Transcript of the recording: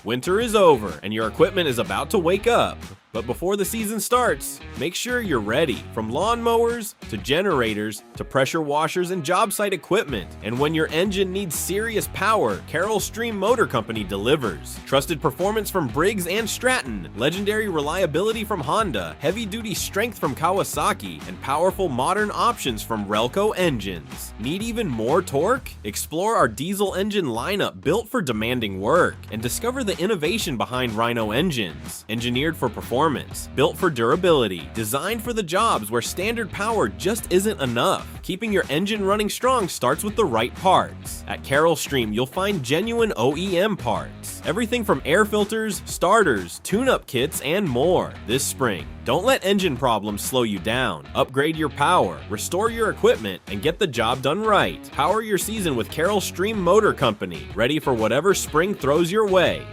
Winter is over, and your equipment is about to wake up. But before the season starts, make sure you're ready. From lawn mowers, to generators, to pressure washers and job site equipment. And when your engine needs serious power, Carroll Stream Motor Company delivers. Trusted performance from Briggs and Stratton, legendary reliability from Honda, heavy-duty strength from Kawasaki, and powerful modern options from Rehlko engines. Need even more torque? Explore our diesel engine lineup built for demanding work, and discover the innovation behind Rhino engines. Engineered for performance, built for durability, designed for the jobs where standard power just isn't enough. Keeping your engine running strong starts with the right parts. At Carroll Stream, you'll find genuine OEM parts. Everything from air filters, starters, tune-up kits, and more. This spring, don't let engine problems slow you down. Upgrade your power, restore your equipment, and get the job done right. Power your season with Carroll Stream Motor Company, ready for whatever spring throws your way.